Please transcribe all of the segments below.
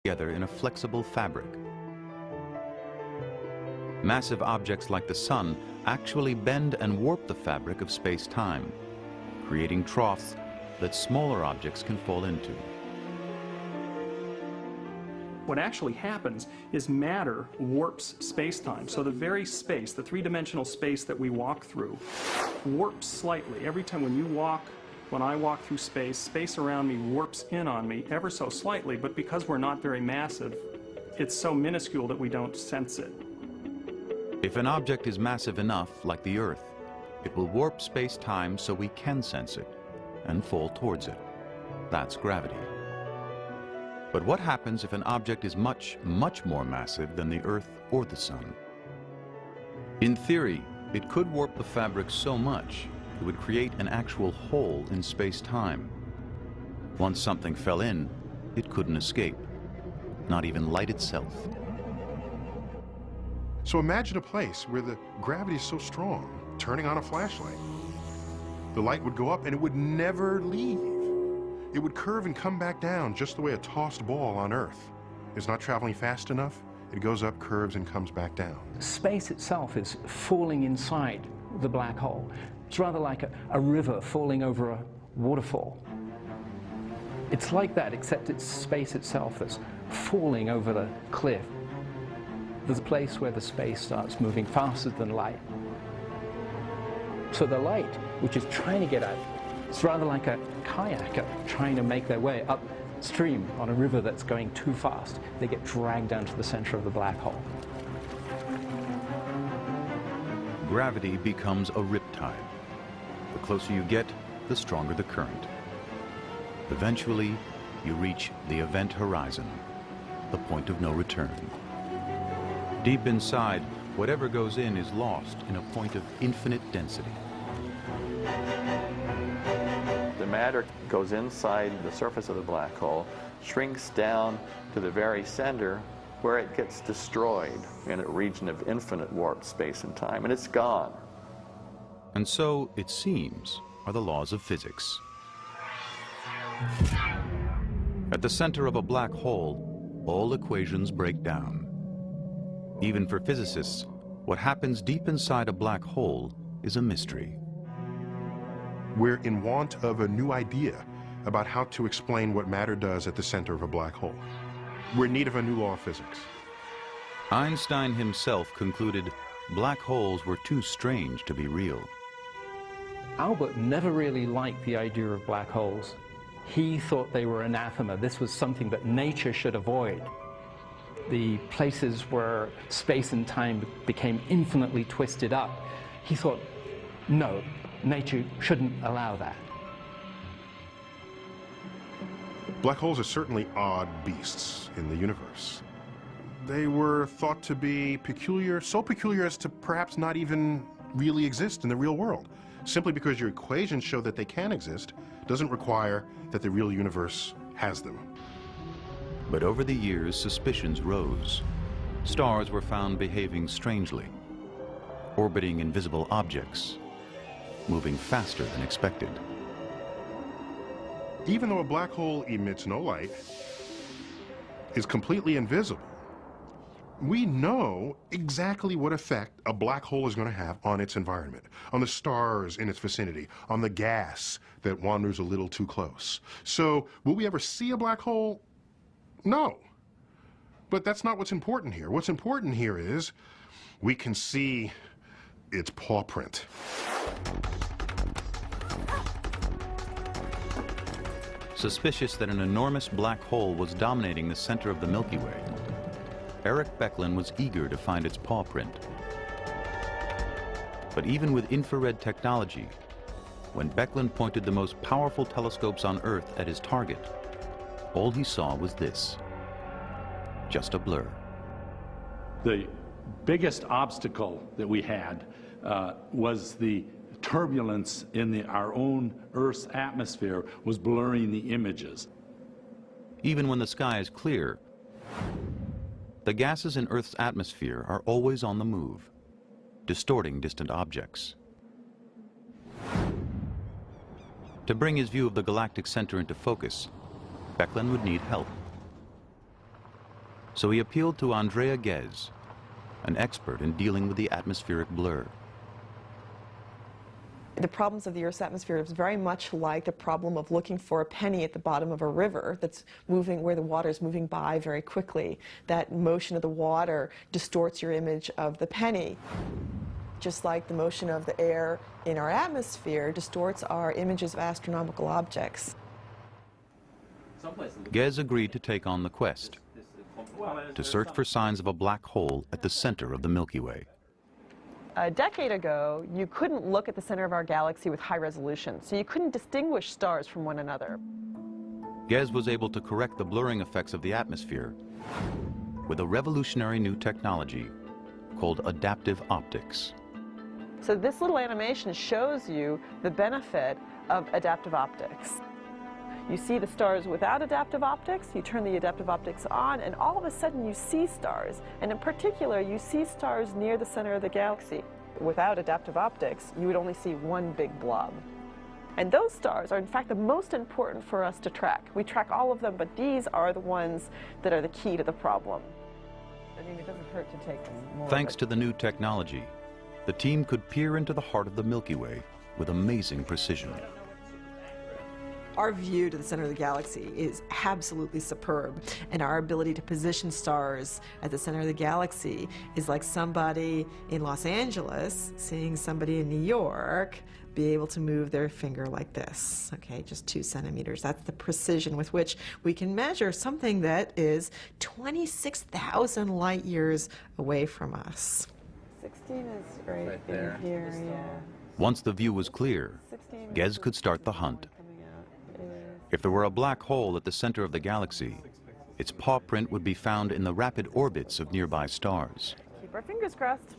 together in a flexible fabric. Massive objects like the sun actually bend and warp the fabric of space-time, creating troughs that smaller objects can fall into. What actually happens is matter warps space-time. So the very space, the three-dimensional space that we walk through, warps slightly. Every time when I walk through space, space around me warps in on me ever so slightly, but because we're not very massive, it's so minuscule that we don't sense it. If an object is massive enough, like the Earth, it will warp space-time so we can sense it and fall towards it. That's gravity. But what happens if an object is much, much more massive than the Earth or the Sun? In theory, it could warp the fabric so much it would create an actual hole in space-time. Once something fell in, it couldn't escape, not even light itself. So imagine a place where the gravity is so strong, turning on a flashlight. The light would go up and it would never leave. It would curve and come back down just the way a tossed ball on Earth is not traveling fast enough. It goes up, curves, and comes back down. Space itself is falling inside the black hole. It's rather like a river falling over a waterfall. It's like that, except it's space itself that's falling over the cliff. There's a place where the space starts moving faster than light. So the light, which is trying to get out, it's rather like a kayaker trying to make their way upstream on a river that's going too fast. They get dragged down to the center of the black hole. Gravity becomes a riptide. The closer you get, the stronger the current. Eventually, you reach the event horizon, the point of no return. Deep inside, whatever goes in is lost in a point of infinite density. The matter goes inside the surface of the black hole, shrinks down to the very center, where it gets destroyed in a region of infinite warped space and time, and it's gone. And so, it seems, are the laws of physics. At the center of a black hole, all equations break down. Even for physicists, what happens deep inside a black hole is a mystery. We're in want of a new idea about how to explain what matter does at the center of a black hole. We're in need of a new law of physics. Einstein himself concluded black holes were too strange to be real. Albert never really liked the idea of black holes. He thought they were anathema. This was something that nature should avoid. The places where space and time became infinitely twisted up, he thought, no, nature shouldn't allow that. Black holes are certainly odd beasts in the universe. They were thought to be peculiar, so peculiar as to perhaps not even really exist in the real world. Simply because your equations show that they can exist doesn't require that the real universe has them. But over the years, suspicions rose. Stars were found behaving strangely, orbiting invisible objects, moving faster than expected. Even though a black hole emits no light, is completely invisible, we know exactly what effect a black hole is going to have on its environment, on the stars in its vicinity, on the gas that wanders a little too close. So, will we ever see a black hole? No. But that's not what's important here. What's important here is we can see its paw print. Suspicious that an enormous black hole was dominating the center of the Milky Way, Eric Becklin was eager to find its paw print. But even with infrared technology, when Becklin pointed the most powerful telescopes on Earth at his target, all he saw was this, just a blur. The biggest obstacle that we had was the turbulence in our own Earth's atmosphere was blurring the images. Even when the sky is clear, the gases in Earth's atmosphere are always on the move, distorting distant objects. To bring his view of the galactic center into focus, Becklin would need help. So he appealed to Andrea Ghez, an expert in dealing with the atmospheric blur. The problems of the Earth's atmosphere is very much like the problem of looking for a penny at the bottom of a river that's moving, where the water is moving by very quickly. That motion of the water distorts your image of the penny. Just like the motion of the air in our atmosphere distorts our images of astronomical objects. Ghez agreed to take on the quest, to search for signs of a black hole at the center of the Milky Way. A decade ago, you couldn't look at the center of our galaxy with high resolution, so you couldn't distinguish stars from one another. Ghez was able to correct the blurring effects of the atmosphere with a revolutionary new technology called adaptive optics. So this little animation shows you the benefit of adaptive optics. You see the stars without adaptive optics, you turn the adaptive optics on, and all of a sudden you see stars. And in particular, you see stars near the center of the galaxy. Without adaptive optics, you would only see one big blob. And those stars are in fact the most important for us to track. We track all of them, but these are the ones that are the key to the problem. I mean, it doesn't hurt to take more. Thanks to the new technology, the team could peer into the heart of the Milky Way with amazing precision. Our view to the center of the galaxy is absolutely superb, and our ability to position stars at the center of the galaxy is like somebody in Los Angeles seeing somebody in New York be able to move their finger like this, okay, just 2 centimeters. That's the precision with which we can measure something that is 26,000 light years away from us. 16 is right there. In here, yeah. Once the view was clear, Ghez could start the hunt. If there were a black hole at the center of the galaxy, its paw print would be found in the rapid orbits of nearby stars. Keep our fingers crossed.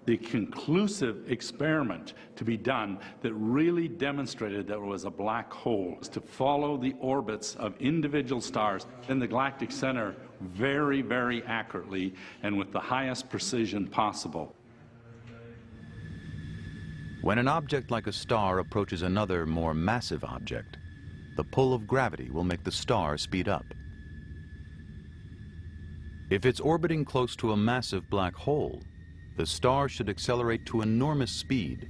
The conclusive experiment to be done that really demonstrated that it was a black hole was to follow the orbits of individual stars in the galactic center very, very accurately and with the highest precision possible. When an object like a star approaches another, more massive object, the pull of gravity will make the star speed up. If it's orbiting close to a massive black hole, the star should accelerate to enormous speed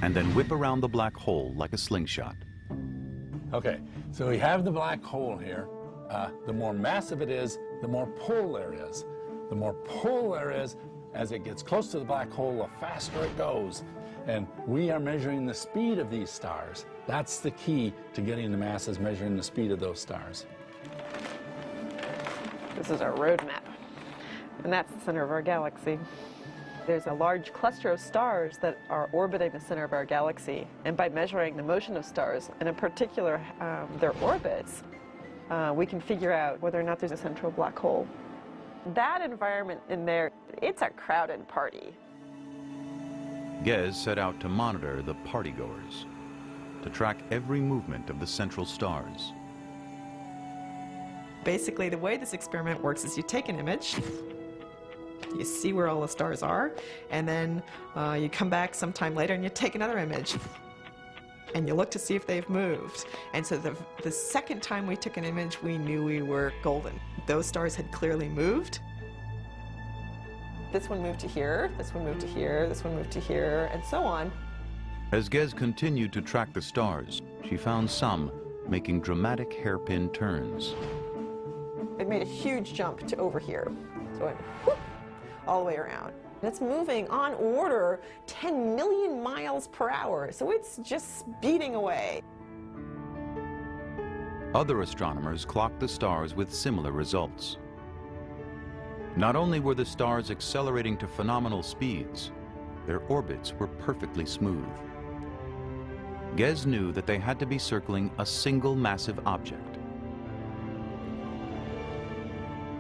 and then whip around the black hole like a slingshot. Okay, so we have the black hole here. The more massive it is, the more pull there is. The more pull there is, as it gets close to the black hole, the faster it goes. And we are measuring the speed of these stars. That's the key to getting the masses, measuring the speed of those stars. This is our roadmap, and that's the center of our galaxy. There's a large cluster of stars that are orbiting the center of our galaxy, and by measuring the motion of stars, and in particular their orbits, we can figure out whether or not there's a central black hole. That environment in there, it's a crowded party. Ghez set out to monitor the partygoers, to track every movement of the central stars. Basically, the way this experiment works is you take an image, you see where all the stars are, and then you come back sometime later and you take another image, and you look to see if they've moved. And so the second time we took an image, we knew we were golden. Those stars had clearly moved. This one moved to here, this one moved to here, this one moved to here, and so on. As Ghez continued to track the stars, she found some making dramatic hairpin turns. It made a huge jump to over here. So it went whoop, all the way around. And it's moving on order 10 million miles per hour, so it's just speeding away. Other astronomers clocked the stars with similar results. Not only were the stars accelerating to phenomenal speeds, their orbits were perfectly smooth. Ghez knew that they had to be circling a single massive object.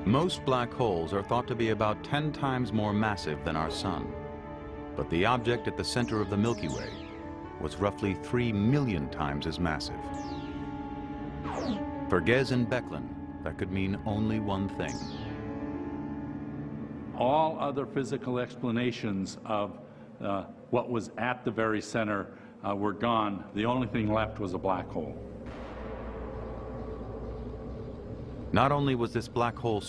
Most black holes are thought to be about 10 times more massive than our Sun, but the object at the center of the Milky Way was roughly 3 million times as massive. For Ghez and Becklin, that could mean only one thing. All other physical explanations of what was at the very center were gone. The only thing left was a black hole. Not only was this black hole